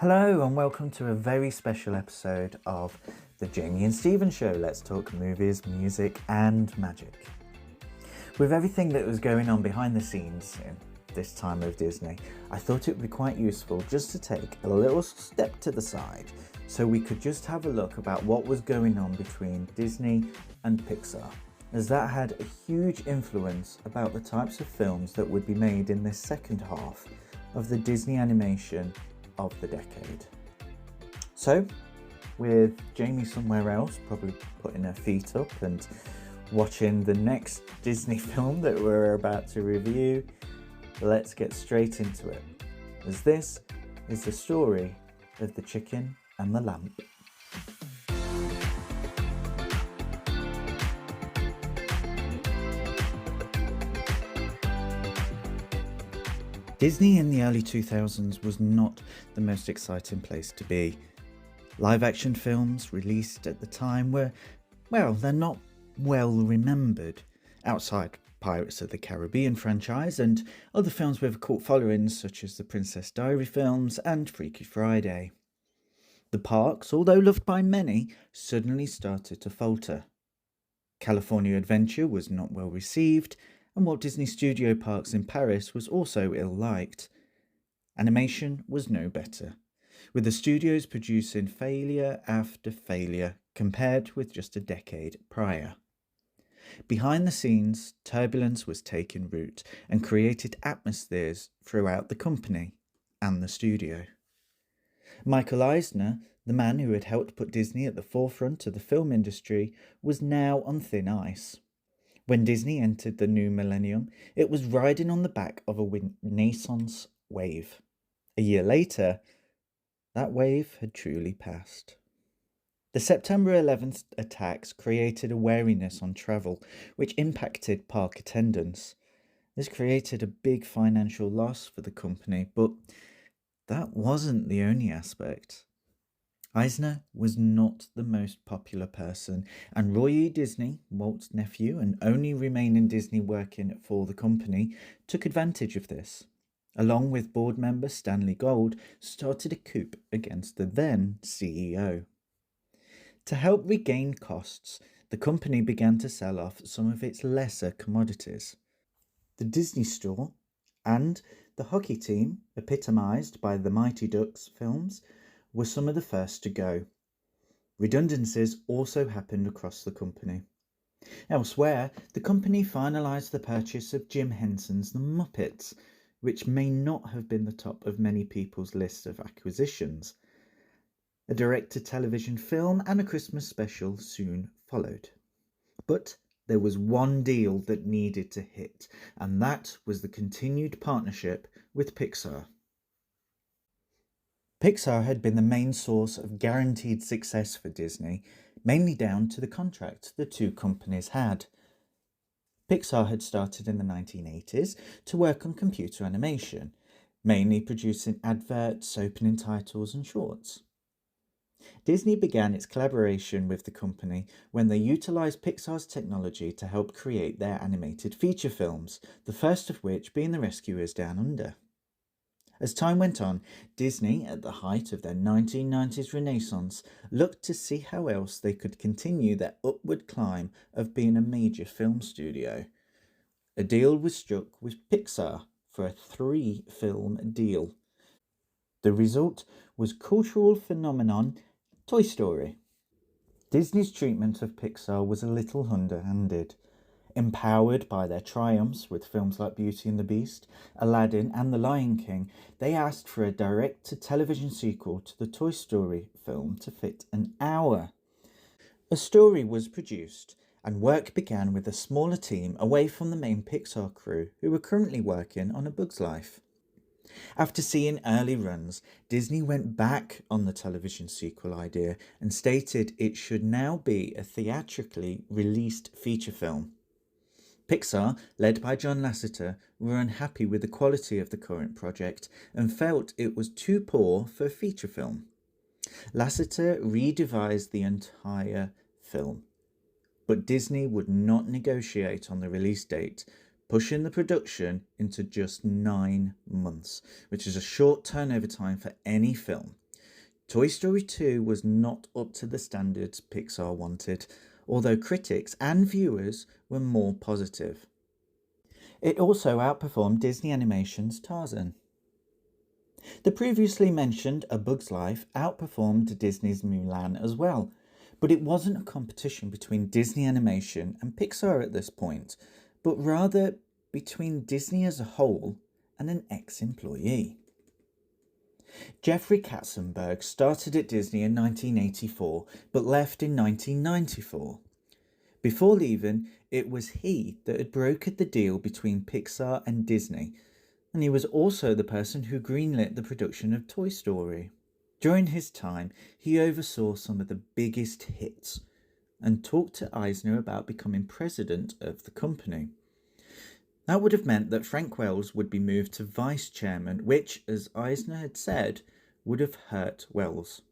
Hello and welcome to a very special episode of the Jamie and Stephen Show. Let's talk movies, music and magic. With everything that was going on behind the scenes in this time of Disney, I thought it would be quite useful just to take a little step to the side so we could just have a look about what was going on between Disney and Pixar, as that had a huge influence about the types of films that would be made in this second half of the Disney animation of the decade. So, with Jamie somewhere else, probably putting her feet up and watching the next Disney film that we're about to review, let's get straight into it, as this is the story of the chicken and the lamp. Disney in the early 2000s was not the most exciting place to be. Live action films released at the time were, well, they're not well remembered, outside Pirates of the Caribbean franchise and other films with a cult following such as the Princess Diary films and Freaky Friday. The parks, although loved by many, suddenly started to falter. California Adventure was not well received, and Walt Disney Studio Parks in Paris was also ill-liked. Animation was no better, with the studios producing failure after failure compared with just a decade prior. Behind the scenes, turbulence was taking root and created atmospheres throughout the company and the studio. Michael Eisner, the man who had helped put Disney at the forefront of the film industry, was now on thin ice. When Disney entered the new millennium, it was riding on the back of a Renaissance wave. A year later, that wave had truly passed. The September 11th attacks created a wariness on travel, which impacted park attendance. This created a big financial loss for the company, but that wasn't the only aspect. Eisner was not the most popular person, and Roy E. Disney, Walt's nephew and only remaining Disney working for the company, took advantage of this. Along with board member Stanley Gold, started a coup against the then CEO. To help regain costs, the company began to sell off some of its lesser commodities. The Disney Store and the hockey team, epitomized by the Mighty Ducks films, were some of the first to go. Redundancies also happened across the company. Elsewhere, the company finalised the purchase of Jim Henson's The Muppets, which may not have been the top of many people's list of acquisitions. A direct-to-television film and a Christmas special soon followed. But there was one deal that needed to hit, and that was the continued partnership with Pixar. Pixar had been the main source of guaranteed success for Disney, mainly down to the contract the two companies had. Pixar had started in the 1980s to work on computer animation, mainly producing adverts, opening titles and shorts. Disney began its collaboration with the company when they utilised Pixar's technology to help create their animated feature films, the first of which being The Rescuers Down Under. As time went on, Disney, at the height of their 1990s renaissance, looked to see how else they could continue their upward climb of being a major film studio. A deal was struck with Pixar for a 3-film deal. The result was cultural phenomenon Toy Story. Disney's treatment of Pixar was a little underhanded. Empowered by their triumphs with films like Beauty and the Beast, Aladdin and The Lion King, they asked for a direct-to-television sequel to the Toy Story film to fit an hour. A story was produced, and work began with a smaller team away from the main Pixar crew who were currently working on A Bug's Life. After seeing early runs, Disney went back on the television sequel idea and stated it should now be a theatrically released feature film. Pixar, led by John Lasseter, were unhappy with the quality of the current project and felt it was too poor for a feature film. Lasseter redevised the entire film, but Disney would not negotiate on the release date, pushing the production into just 9 months, which is a short turnover time for any film. Toy Story 2 was not up to the standards Pixar wanted, although critics and viewers were more positive. It also outperformed Disney Animation's Tarzan. The previously mentioned A Bug's Life outperformed Disney's Mulan as well, but it wasn't a competition between Disney Animation and Pixar at this point, but rather between Disney as a whole and an ex-employee. Jeffrey Katzenberg started at Disney in 1984, but left in 1994. Before leaving, it was he that had brokered the deal between Pixar and Disney, and he was also the person who greenlit the production of Toy Story. During his time, he oversaw some of the biggest hits and talked to Eisner about becoming president of the company. That would have meant that Frank Wells would be moved to vice chairman, which, as Eisner had said, would have hurt Wells.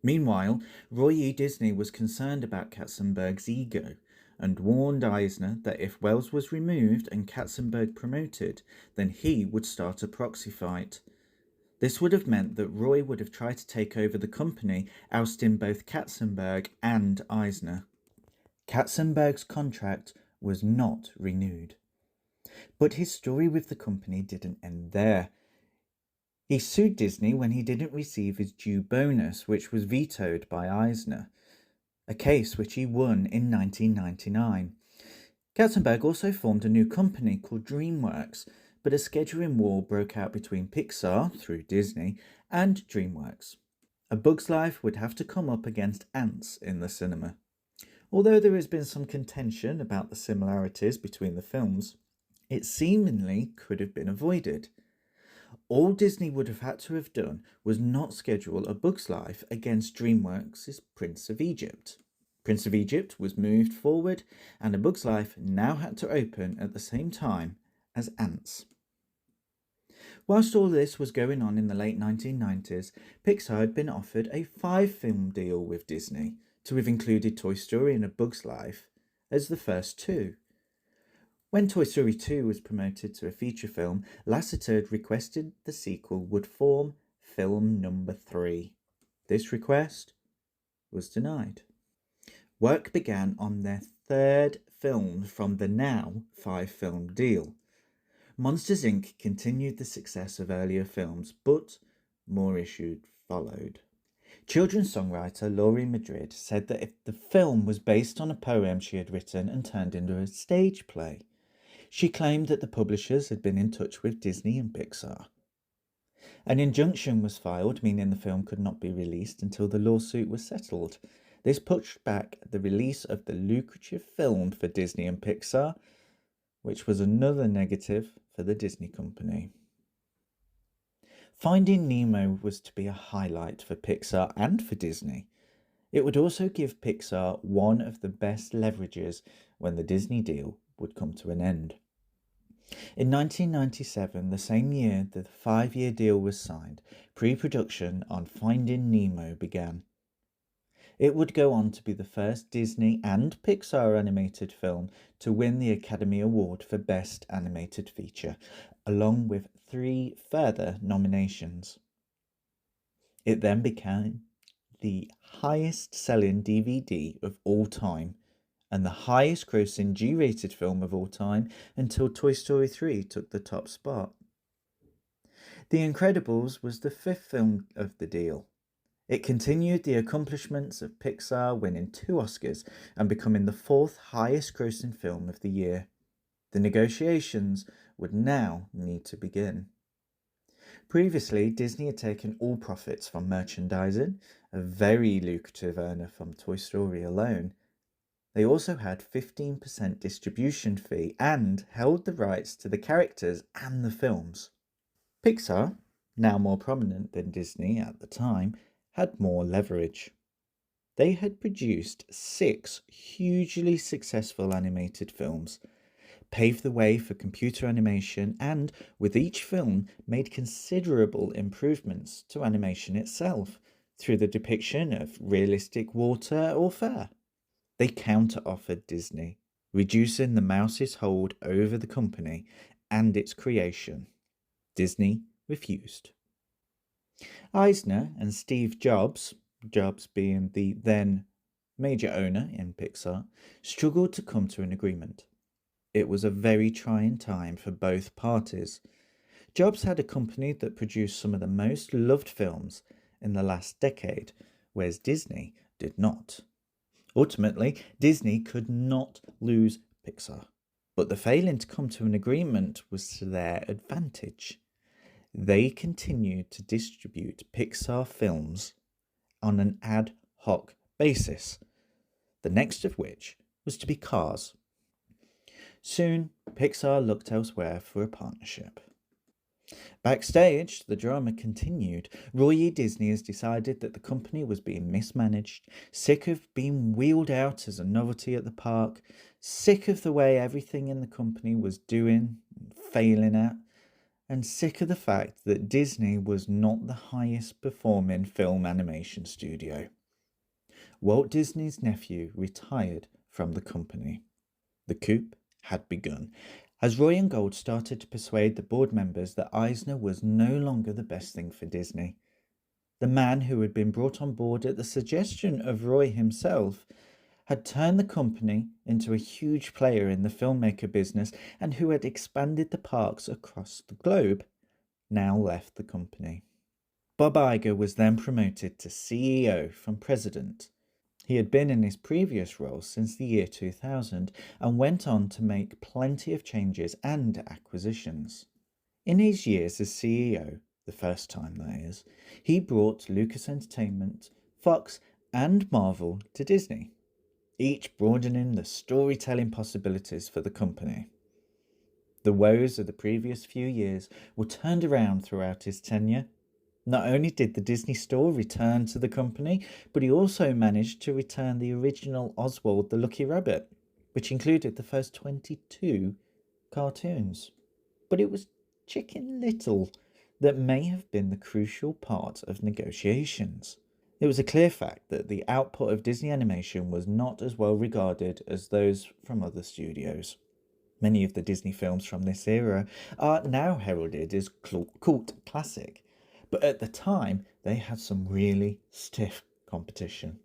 Meanwhile, Roy E. Disney was concerned about Katzenberg's ego and warned Eisner that if Wells was removed and Katzenberg promoted, then he would start a proxy fight. This would have meant that Roy would have tried to take over the company, ousting both Katzenberg and Eisner. Katzenberg's contract was not renewed. But his story with the company didn't end there. He sued Disney when he didn't receive his due bonus, which was vetoed by Eisner, a case which he won in 1999. Katzenberg also formed a new company called DreamWorks, but a scheduling war broke out between Pixar, through Disney, and DreamWorks. A Bug's Life would have to come up against Ants in the cinema. Although there has been some contention about the similarities between the films, it seemingly could have been avoided. All Disney would have had to have done was not schedule A Bug's Life against DreamWorks' Prince of Egypt. Prince of Egypt was moved forward, and A Bug's Life now had to open at the same time as Ants. Whilst all this was going on in the late 1990s, Pixar had been offered a 5-film deal with Disney to have included Toy Story and A Bug's Life as the first two. When Toy Story 2 was promoted to a feature film, Lasseter had requested the sequel would form film number 3. This request was denied. Work began on their third film from the now 5-film deal. Monsters, Inc. continued the success of earlier films, but more issues followed. Children's songwriter Laurie Madrid said that if the film was based on a poem she had written and turned into a stage play, she claimed that the publishers had been in touch with Disney and Pixar. An injunction was filed, meaning the film could not be released until the lawsuit was settled. This pushed back the release of the lucrative film for Disney and Pixar, which was another negative for the Disney company. Finding Nemo was to be a highlight for Pixar and for Disney. It would also give Pixar one of the best leverages when the Disney deal would come to an end. In 1997, the same year that the 5-year deal was signed, pre-production on Finding Nemo began. It would go on to be the first Disney and Pixar animated film to win the Academy Award for Best Animated Feature, along with 3 further nominations. It then became the highest-selling DVD of all time, and the highest grossing G-rated film of all time until Toy Story 3 took the top spot. The Incredibles was the 5th film of the deal. It continued the accomplishments of Pixar, winning 2 Oscars and becoming the 4th highest grossing film of the year. The negotiations would now need to begin. Previously, Disney had taken all profits from merchandising, a very lucrative earner from Toy Story alone. They also had 15% distribution fee and held the rights to the characters and the films. Pixar, now more prominent than Disney at the time, had more leverage. They had produced 6 hugely successful animated films, paved the way for computer animation, and with each film made considerable improvements to animation itself through the depiction of realistic water or fur. They counter-offered Disney, reducing the mouse's hold over the company and its creation. Disney refused. Eisner and Steve Jobs, Jobs being the then major owner in Pixar, struggled to come to an agreement. It was a very trying time for both parties. Jobs had a company that produced some of the most loved films in the last decade, whereas Disney did not. Ultimately, Disney could not lose Pixar, but the failing to come to an agreement was to their advantage. They continued to distribute Pixar films on an ad hoc basis, the next of which was to be Cars. Soon, Pixar looked elsewhere for a partnership. Backstage, the drama continued. Roy E. Disney has decided that the company was being mismanaged, sick of being wheeled out as a novelty at the park, sick of the way everything in the company was doing and failing at, and sick of the fact that Disney was not the highest performing film animation studio. Walt Disney's nephew retired from the company. The coup had begun, as Roy and Gold started to persuade the board members that Eisner was no longer the best thing for Disney. The man who had been brought on board at the suggestion of Roy himself had turned the company into a huge player in the filmmaker business and who had expanded the parks across the globe, now left the company. Bob Iger was then promoted to CEO from president. He had been in his previous role since the year 2000 and went on to make plenty of changes and acquisitions. In his years as CEO, the first time that is, he brought Lucas Entertainment, Fox, and Marvel to Disney, each broadening the storytelling possibilities for the company. The woes of the previous few years were turned around throughout his tenure. Not only did the Disney Store return to the company, but he also managed to return the original Oswald the Lucky Rabbit, which included the first 22 cartoons. But it was Chicken Little that may have been the crucial part of negotiations. It was a clear fact that the output of Disney animation was not as well regarded as those from other studios. Many of the Disney films from this era are now heralded as cult classic, but at the time they had some really stiff competition.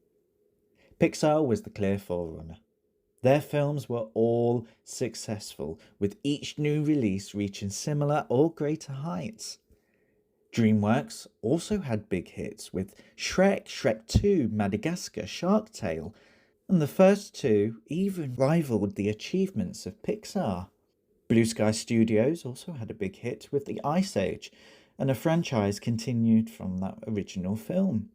Pixar was the clear forerunner. Their films were all successful, with each new release reaching similar or greater heights. DreamWorks also had big hits with Shrek, Shrek 2, Madagascar, Shark Tale, and the first two even rivaled the achievements of Pixar. Blue Sky Studios also had a big hit with The Ice Age, and a franchise continued from that original film.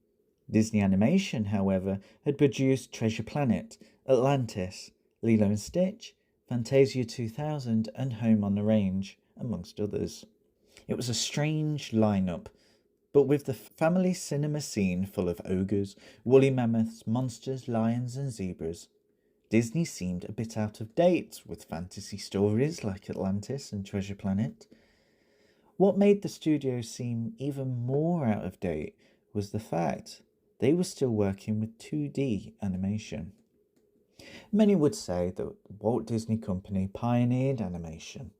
Disney Animation, however, had produced Treasure Planet, Atlantis, Lilo and Stitch, Fantasia 2000, and Home on the Range, amongst others. It was a strange lineup, but with the family cinema scene full of ogres, woolly mammoths, monsters, lions, and zebras, Disney seemed a bit out of date with fantasy stories like Atlantis and Treasure Planet. What made the studio seem even more out of date was the fact they were still working with 2D animation. Many would say that Walt Disney Company pioneered animation,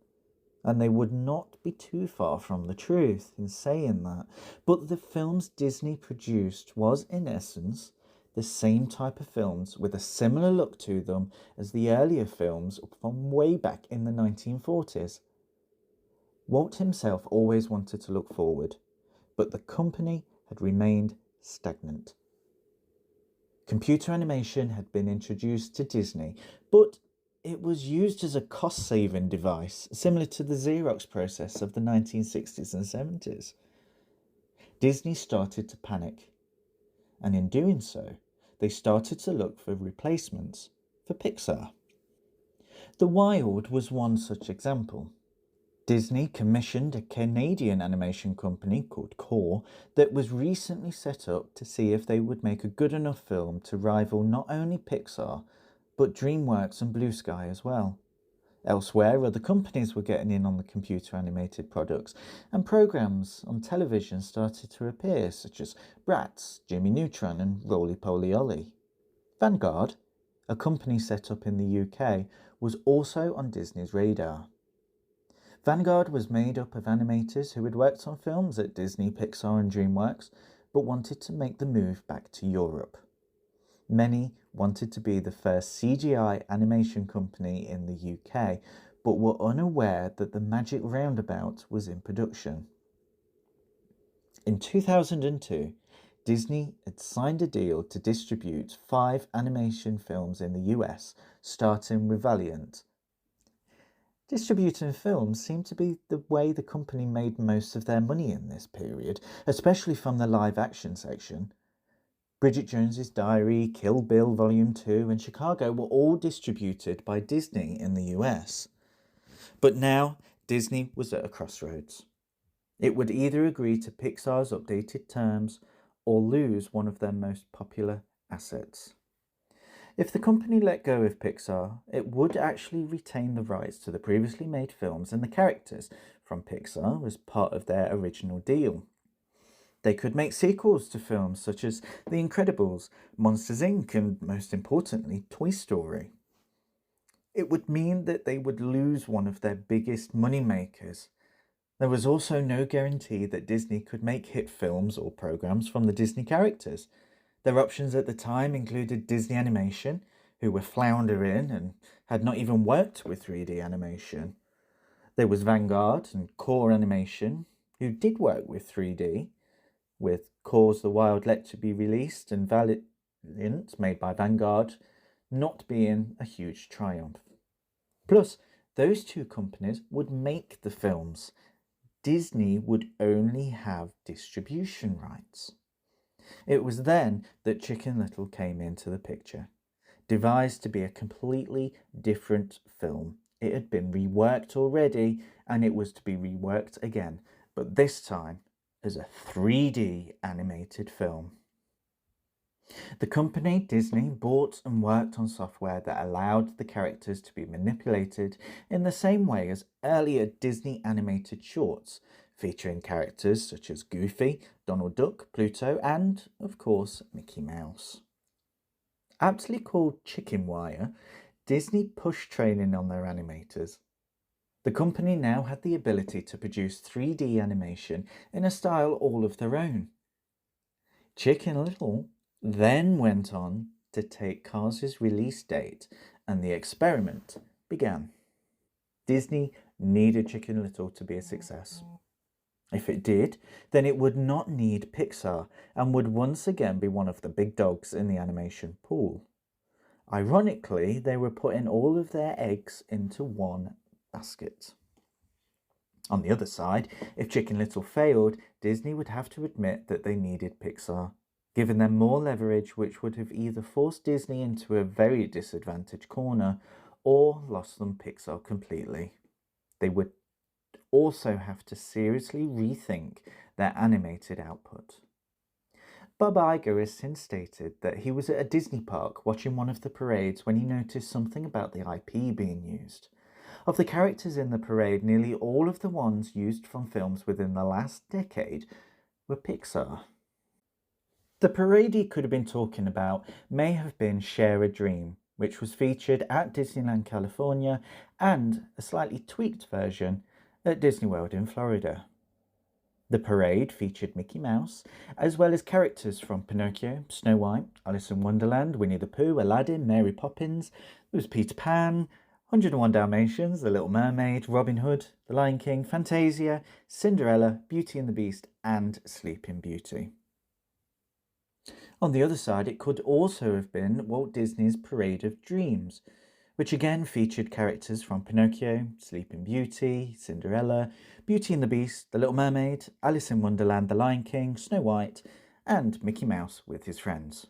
and they would not be too far from the truth in saying that. But the films Disney produced was, in essence, the same type of films with a similar look to them as the earlier films from way back in the 1940s. Walt himself always wanted to look forward, but the company had remained stagnant. Computer animation had been introduced to Disney, but it was used as a cost-saving device, similar to the Xerox process of the 1960s and 70s. Disney started to panic, and in doing so, they started to look for replacements for Pixar. The Wild was one such example. Disney commissioned a Canadian animation company called Core that was recently set up to see if they would make a good enough film to rival not only Pixar, but DreamWorks and Blue Sky as well. Elsewhere, other companies were getting in on the computer animated products, and programs on television started to appear, such as Bratz, Jimmy Neutron, and Roly Poly Ollie. Vanguard, a company set up in the UK, was also on Disney's radar. Vanguard was made up of animators who had worked on films at Disney, Pixar and DreamWorks, but wanted to make the move back to Europe. Many wanted to be the first CGI animation company in the UK, but were unaware that the Magic Roundabout was in production. In 2002, Disney had signed a deal to distribute 5 animation films in the US, starting with Valiant. Distributing films seemed to be the way the company made most of their money in this period, especially from the live action section. Bridget Jones's Diary, Kill Bill Volume 2 and Chicago were all distributed by Disney in the US. But now Disney was at a crossroads. It would either agree to Pixar's updated terms or lose one of their most popular assets. If the company let go of Pixar, it would actually retain the rights to the previously made films and the characters from Pixar as part of their original deal. They could make sequels to films such as The Incredibles, Monsters Inc., and most importantly, Toy Story. It would mean that they would lose one of their biggest moneymakers. There was also no guarantee that Disney could make hit films or programs from the Disney characters. Their options at the time included Disney Animation, who were floundering and had not even worked with 3D animation. There was Vanguard and Core Animation, who did work with 3D, with Core's The Wild Let to be released and Valiant, made by Vanguard, not being a huge triumph. Plus, those two companies would make the films. Disney would only have distribution rights. It was then that Chicken Little came into the picture. Devised to be a completely different film. It had been reworked already, and it was to be reworked again, but this time as a 3D animated film. The company, Disney, bought and worked on software that allowed the characters to be manipulated in the same way as earlier Disney animated shorts, featuring characters such as Goofy, Donald Duck, Pluto, and, of course, Mickey Mouse. Aptly called Chicken Wire, Disney pushed training on their animators. The company now had the ability to produce 3D animation in a style all of their own. Chicken Little then went on to take Cars' release date, and the experiment began. Disney needed Chicken Little to be a success. If it did, then it would not need Pixar and would once again be one of the big dogs in the animation pool. Ironically, they were putting all of their eggs into one basket. On the other side, if Chicken Little failed, Disney would have to admit that they needed Pixar, giving them more leverage, which would have either forced Disney into a very disadvantaged corner or lost them Pixar completely. They would also have to seriously rethink their animated output. Bob Iger has since stated that he was at a Disney park watching one of the parades when he noticed something about the IP being used. Of the characters in the parade, nearly all of the ones used from films within the last decade were Pixar. The parade he could have been talking about may have been Share a Dream, which was featured at Disneyland California, and a slightly tweaked version at Disney World in Florida. The parade featured Mickey Mouse, as well as characters from Pinocchio, Snow White, Alice in Wonderland, Winnie the Pooh, Aladdin, Mary Poppins. There was Peter Pan, 101 Dalmatians, The Little Mermaid, Robin Hood, The Lion King, Fantasia, Cinderella, Beauty and the Beast, and Sleeping Beauty. On the other side, it could also have been Walt Disney's Parade of Dreams, which again featured characters from Pinocchio, Sleeping Beauty, Cinderella, Beauty and the Beast, The Little Mermaid, Alice in Wonderland, The Lion King, Snow White, and Mickey Mouse with his friends.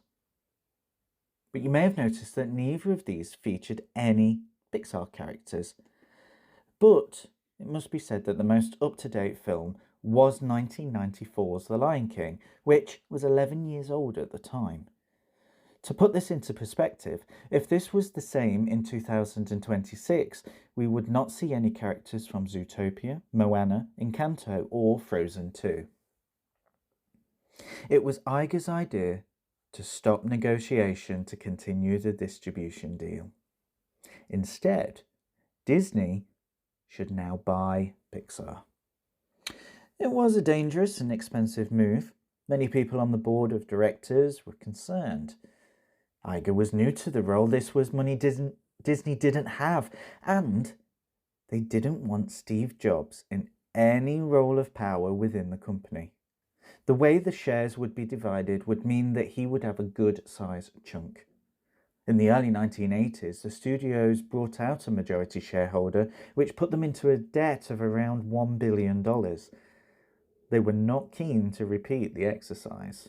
But you may have noticed that neither of these featured any Pixar characters. But it must be said that the most up-to-date film was 1994's The Lion King, which was 11 years old at the time. To put this into perspective, if this was the same in 2026, we would not see any characters from Zootopia, Moana, Encanto, or Frozen 2. It was Iger's idea to stop negotiation to continue the distribution deal. Instead, Disney should now buy Pixar. It was a dangerous and expensive move. Many people on the board of directors were concerned. Iger was new to the role. This was money Disney didn't have, and they didn't want Steve Jobs in any role of power within the company. The way the shares would be divided would mean that he would have a good size chunk. In the early 1980s, the studios brought out a majority shareholder, which put them into a debt of around $1 billion. They were not keen to repeat the exercise.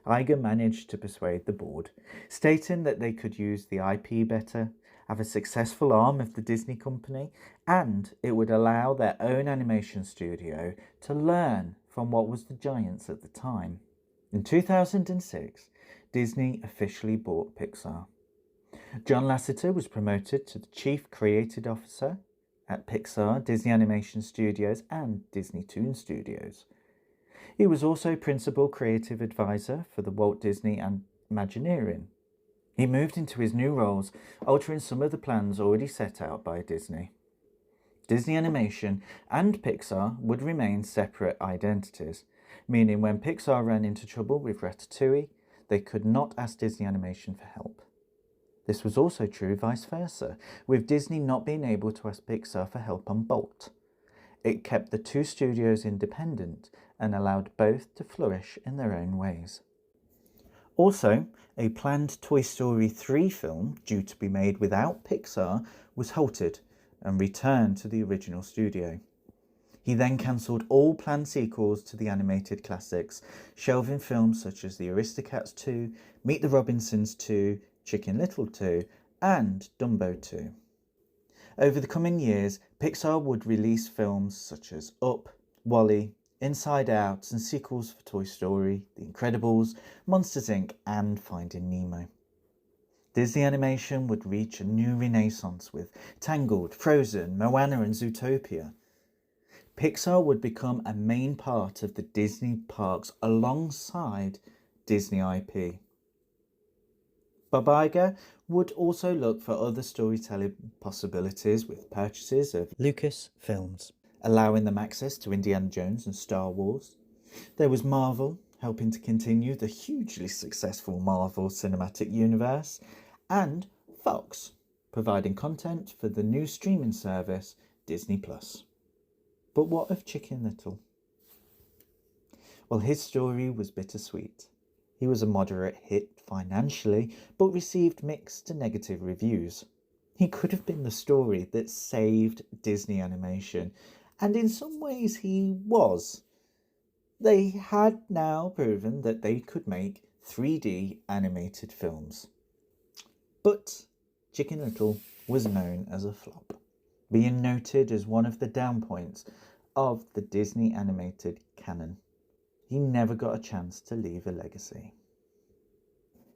Iger managed to persuade the board, stating that they could use the IP better, have a successful arm of the Disney company, and it would allow their own animation studio to learn from what was the giants at the time. In 2006, Disney officially bought Pixar. John Lasseter was promoted to the Chief Creative Officer at Pixar, Disney Animation Studios, and Disney Toon Studios. He was also Principal Creative Advisor for the Walt Disney Imagineering. He moved into his new roles, altering some of the plans already set out by Disney. Disney Animation and Pixar would remain separate identities, meaning when Pixar ran into trouble with Ratatouille, they could not ask Disney Animation for help. This was also true vice versa, with Disney not being able to ask Pixar for help on Bolt. It kept the two studios independent and allowed both to flourish in their own ways. Also, a planned Toy Story 3 film, due to be made without Pixar, was halted and returned to the original studio. He then cancelled all planned sequels to the animated classics, shelving films such as The Aristocats 2, Meet the Robinsons 2, Chicken Little 2, and Dumbo 2. Over the coming years, Pixar would release films such as Up, WALL-E, Inside Out, and sequels for Toy Story, The Incredibles, Monsters Inc., and Finding Nemo. Disney Animation would reach a new renaissance with Tangled, Frozen, Moana, and Zootopia. Pixar would become a main part of the Disney parks alongside Disney IP. Bob Iger would also look for other storytelling possibilities with purchases of Lucasfilms, allowing them access to Indiana Jones and Star Wars. There was Marvel, helping to continue the hugely successful Marvel Cinematic Universe, and Fox, providing content for the new streaming service Disney+. But what of Chicken Little? Well, his story was bittersweet. He was a moderate hit financially, but received mixed to negative reviews. He could have been the story that saved Disney Animation, and in some ways he was. They had now proven that they could make 3D animated films. But Chicken Little was known as a flop, being noted as one of the down points of the Disney animated canon. He never got a chance to leave a legacy.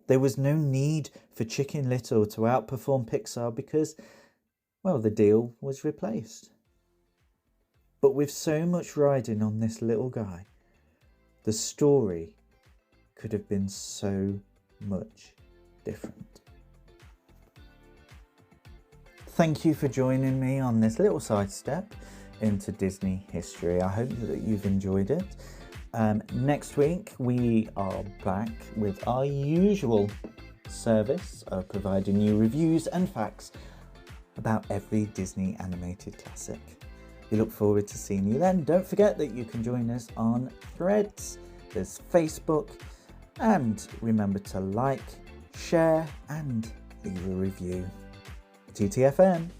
There was no need for Chicken Little to outperform Pixar because, well, the deal was replaced. But with so much riding on this little guy, the story could have been so much different. Thank you for joining me on this little sidestep into Disney history. I hope that you've enjoyed it. Next week we are back with our usual service of providing you reviews and facts about every Disney animated classic. We look forward to seeing you then. Don't forget that you can join us on Threads, there's Facebook, and remember to like, share, and leave a review. TTFN.